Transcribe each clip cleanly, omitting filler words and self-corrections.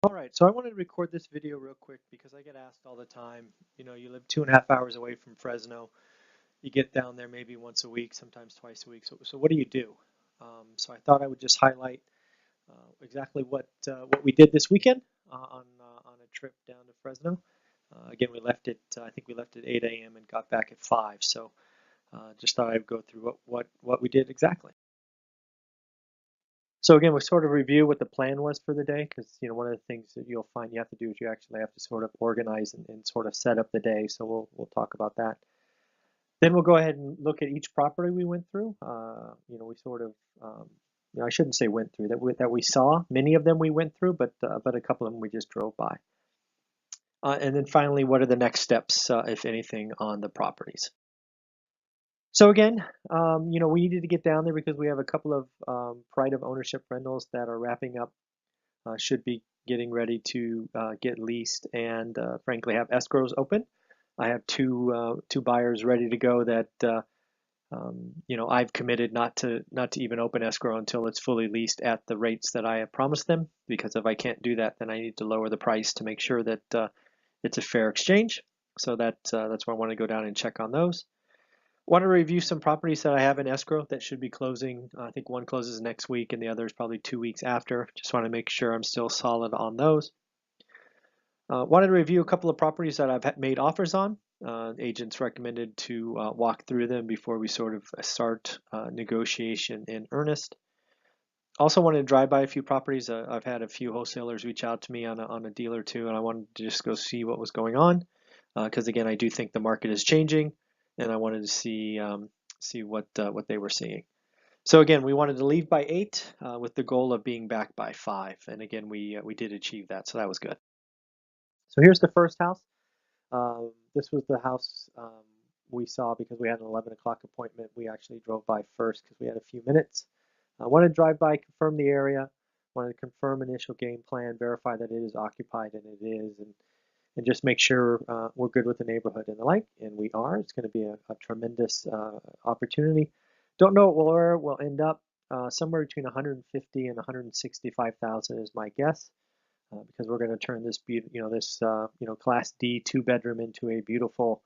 All right, so I wanted to record this video real quick because I get asked all the time, you live 2.5 hours away from Fresno. You get down there maybe once a week, sometimes twice a week. So what do you do? So I thought I would just highlight exactly what we did this weekend on a trip down to Fresno. Again, I think we left at 8 a.m. and got back at 5. So just thought I'd go through what we did exactly. So again, we sort of review what the plan was for the day because one of the things that you'll find you have to do is you actually have to sort of organize and sort of set up the day. So we'll talk about that. Then we'll go ahead and look at each property we went through. We sort of I shouldn't say went through that we saw. Many of them we went through, but a couple of them we just drove by. And then finally, what are the next steps, if anything, on the properties? So again, we needed to get down there because we have a couple of pride of ownership rentals that are wrapping up, should be getting ready to get leased, and frankly have escrows open. I have two buyers ready to go that I've committed not to even open escrow until it's fully leased at the rates that I have promised them. Because if I can't do that, then I need to lower the price to make sure that it's a fair exchange. So that's why I want to go down and check on those. Want to review some properties that I have in escrow that should be closing. I think one closes next week and the other is probably 2 weeks after. Just want to make sure I'm still solid on those. Wanted to review a couple of properties that I've made offers on. Agents recommended to walk through them before we sort of start negotiation in earnest. Also wanted to drive by a few properties. I've had a few wholesalers reach out to me on a deal or two, and I wanted to just go see what was going on. Because again, I do think the market is changing, and I wanted to see what they were seeing. So again, we wanted to leave by 8 with the goal of being back by 5, and again, we did achieve that, so that was good. So here's the first house. This was the house we saw because we had an 11 o'clock appointment. We actually drove by first because we had a few minutes. I wanted to drive by, confirm the area, wanted to confirm initial game plan, verify that it is occupied, and it is, and just make sure we're good with the neighborhood and the like, and we are. It's going to be a tremendous opportunity. Don't know where we'll end up. Somewhere between 150 and 165,000 is my guess, because we're going to turn this Class D 2 bedroom into a beautiful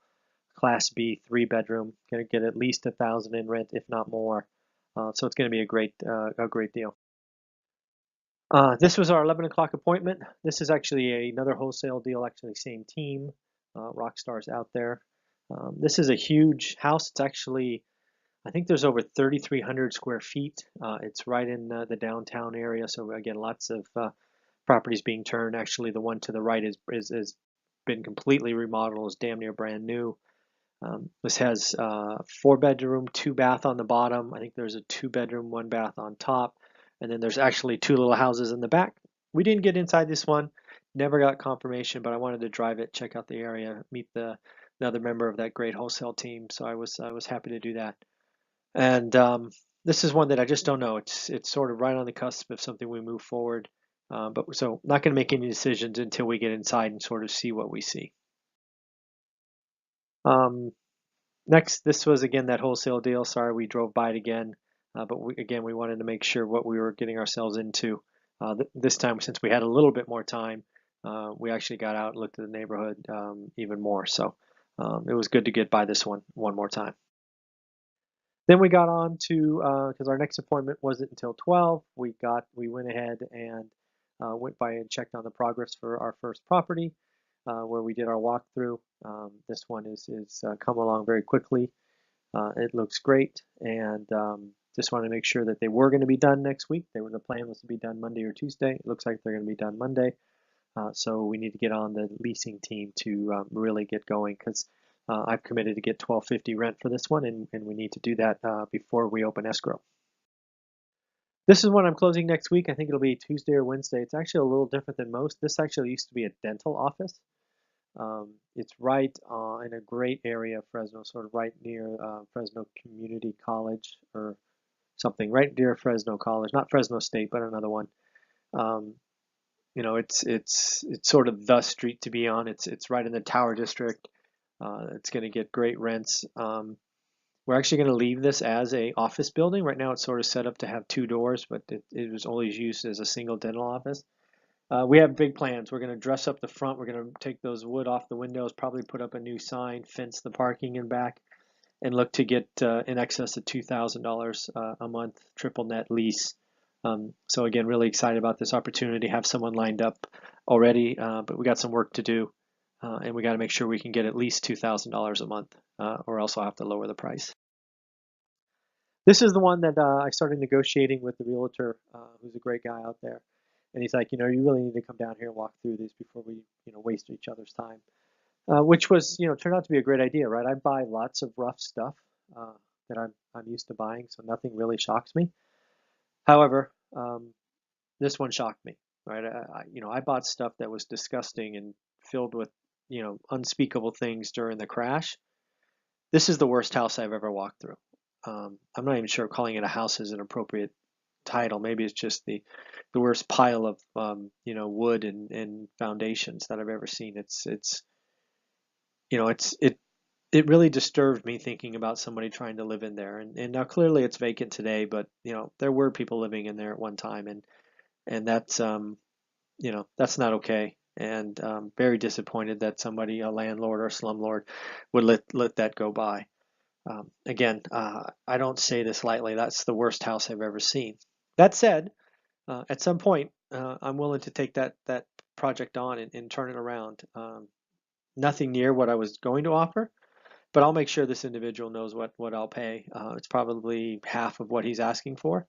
Class B 3 bedroom. Going to get at least 1,000 in rent, if not more. So it's going to be a great deal. This was our 11 o'clock appointment. This is actually another wholesale deal, actually same team, Rockstar's out there. This is a huge house. It's actually, I think there's over 3,300 square feet. It's right in the downtown area. So again, lots of properties being turned. Actually, the one to the right is been completely remodeled. Is damn near brand new. This has 4 bedroom, 2 bath on the bottom. I think there's a 2 bedroom, 1 bath on top. And then there's actually 2 little houses in the back. We didn't get inside this one, never got confirmation, but I wanted to drive it, check out the area, meet another member of that great wholesale team. So I was happy to do that. And this is one that I just don't know. It's sort of right on the cusp of something we move forward. But so not going to make any decisions until we get inside and sort of see what we see. Next, this was again that wholesale deal. Sorry, we drove by it again, but we wanted to make sure what we were getting ourselves into. This time, since we had a little bit more time, we actually got out and looked at the neighborhood even more. So it was good to get by this one more time. Then we got on to, because our next appointment wasn't until 12. We went ahead and went by and checked on the progress for our first property, where we did our walkthrough. This one is come along very quickly. It looks great, and just wanted to make sure that they were going to be done next week. The plan was to be done Monday or Tuesday. It looks like they're going to be done Monday. So we need to get on the leasing team to really get going, because I've committed to get $1,250 rent for this one, and we need to do that before we open escrow. This is one I'm closing next week. I think it'll be Tuesday or Wednesday. It's actually a little different than most. This actually used to be a dental office. It's right in a great area of Fresno, sort of right near Fresno Community College or something, right near Fresno College, not Fresno State, but another one. It's sort of the street to be on. It's right in the Tower District. It's going to get great rents. We're actually going to leave this as a office building. Right now it's sort of set up to have 2 doors, but it was always used as a single dental office. We have big plans. We're going to dress up the front. We're going to take those wood off the windows, probably put up a new sign, fence the parking in back, and look to get in excess of $2,000 a month triple net lease. So again, really excited about this opportunity. Have someone lined up already, but we got some work to do, and we got to make sure we can get at least $2,000 a month, or else I'll have to lower the price. This is the one that I started negotiating with the realtor, who's a great guy out there. And he's like, you really need to come down here and walk through these before we, waste each other's time. Which was, turned out to be a great idea, right? I buy lots of rough stuff that I'm used to buying, so nothing really shocks me. However, this one shocked me, right? I bought stuff that was disgusting and filled with, unspeakable things during the crash. This is the worst house I've ever walked through. I'm not even sure calling it a house is an appropriate title. Maybe it's just the worst pile of wood and foundations that I've ever seen. It really disturbed me thinking about somebody trying to live in there. And now clearly it's vacant today, but there were people living in there at one time, and that's that's not okay. And very disappointed that somebody, a landlord or a slumlord, would let that go by. Again, I don't say this lightly. That's the worst house I've ever seen. That said, at some point, I'm willing to take that project on and turn it around. Nothing near what I was going to offer, but I'll make sure this individual knows what I'll pay. It's probably half of what he's asking for.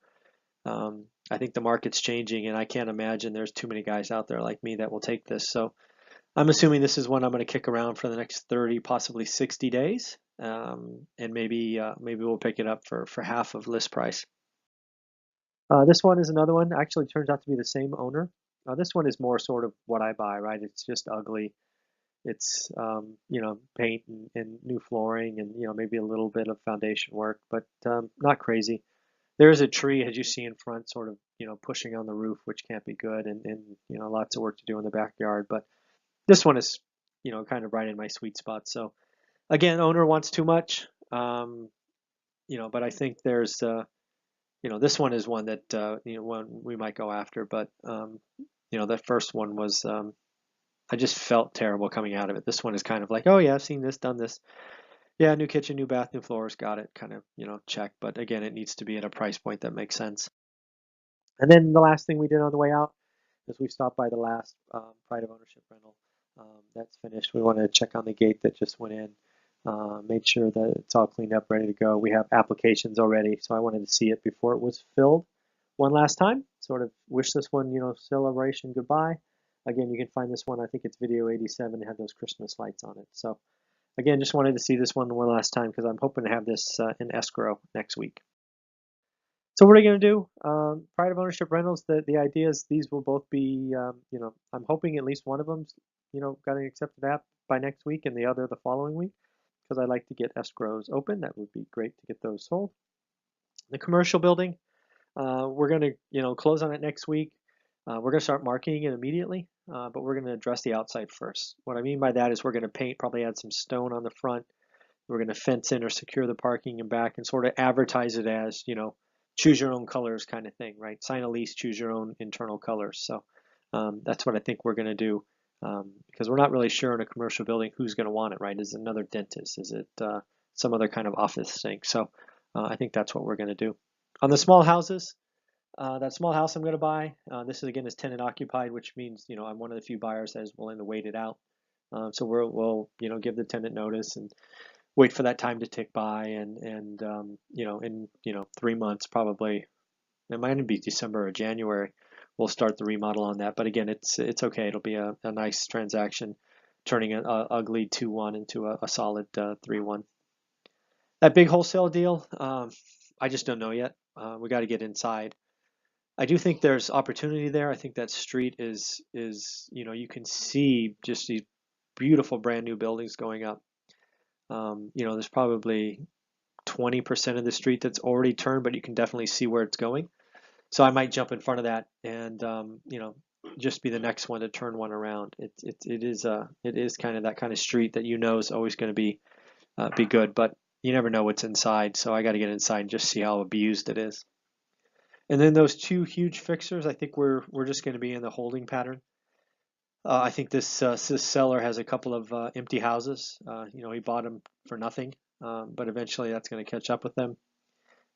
I think the market's changing, and I can't imagine there's too many guys out there like me that will take this. So I'm assuming this is one I'm going to kick around for the next 30, possibly 60 days, and maybe we'll pick it up for half of list price. This one is another one. Actually, turns out to be the same owner. This one is more sort of what I buy, right? It's just ugly. It's paint and new flooring and maybe a little bit of foundation work, but not crazy. There is a tree, as you see in front, sort of pushing on the roof, which can't be good, and lots of work to do in the backyard. But this one is kind of right in my sweet spot. So again, owner wants too much, but I think there's this one is one that one we might go after. But that first one was I just felt terrible coming out of it. This one is kind of like, oh yeah, I've seen this, done this. Yeah, new kitchen, new bath, new floors, got it, kind of, check. But again, it needs to be at a price point that makes sense. And then the last thing we did on the way out is we stopped by the last Pride of Ownership rental. That's finished. We wanted to check on the gate that just went in, made sure that it's all cleaned up, ready to go. We have applications already, so I wanted to see it before it was filled one last time. Sort of wish this one, celebration goodbye. Again, you can find this one, I think it's video 87, it had those Christmas lights on it. So again, just wanted to see this one last time because I'm hoping to have this in escrow next week. So what are you going to do? Pride of Ownership Rentals, the idea is these will both be, I'm hoping at least one of them, got an accepted app by next week and the other the following week because I like to get escrows open. That would be great to get those sold. The commercial building, we're going to, close on it next week. We're going to start marketing it immediately, but we're going to address the outside first. What I mean by that is we're going to paint, probably add some stone on the front. We're going to fence in or secure the parking and back and sort of advertise it as, choose your own colors kind of thing, right? Sign a lease, choose your own internal colors. So that's what I think we're going to do because we're not really sure in a commercial building who's going to want it, right? Is it another dentist? Is it some other kind of office thing? So I think that's what we're going to do. On the small houses, that small house I'm going to buy, this is again is tenant occupied, which means I'm one of the few buyers that is willing to wait it out. So we'll give the tenant notice and wait for that time to tick by, and in 3 months probably, it might even be December or January, we'll start the remodel on that. But again, it's okay. It'll be a nice transaction, turning an ugly 2-1 into a solid 3-1. That big wholesale deal, I just don't know yet. We got to get inside. I do think there's opportunity there. I think that street is you can see just these beautiful brand new buildings going up. There's probably 20% of the street that's already turned, but you can definitely see where it's going. So I might jump in front of that and just be the next one to turn one around. It is kind of that kind of street that is always going to be good, but you never know what's inside. So I got to get inside and just see how abused it is. And then those two huge fixers, I think we're just going to be in the holding pattern. I think this seller has a couple of empty houses. He bought them for nothing, but eventually that's going to catch up with them.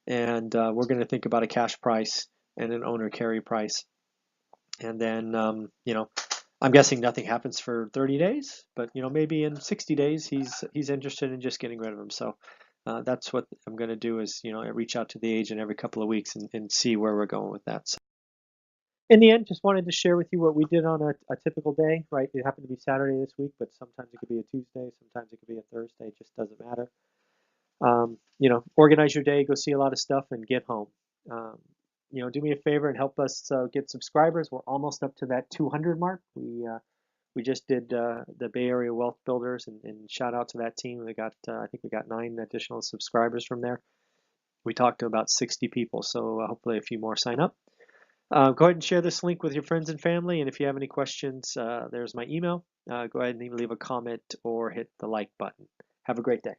And we're going to think about a cash price and an owner carry price. And then, I'm guessing nothing happens for 30 days, but maybe in 60 days he's interested in just getting rid of them. So that's what I'm going to do is reach out to the agent every couple of weeks and see where we're going with that. So in the end, just wanted to share with you what we did on a typical day, right? It happened to be Saturday this week, but sometimes it could be a Tuesday, sometimes it could be a Thursday. It just doesn't matter. Organize your day, go see a lot of stuff, and get home. Um, do me a favor and help us get subscribers. We're almost up to that 200 mark. We just did the Bay Area Wealth Builders, and shout out to that team. I think we got 9 additional subscribers from there. We talked to about 60 people, so hopefully a few more sign up. Go ahead and share this link with your friends and family, and if you have any questions, there's my email. Go ahead and leave a comment or hit the like button. Have a great day.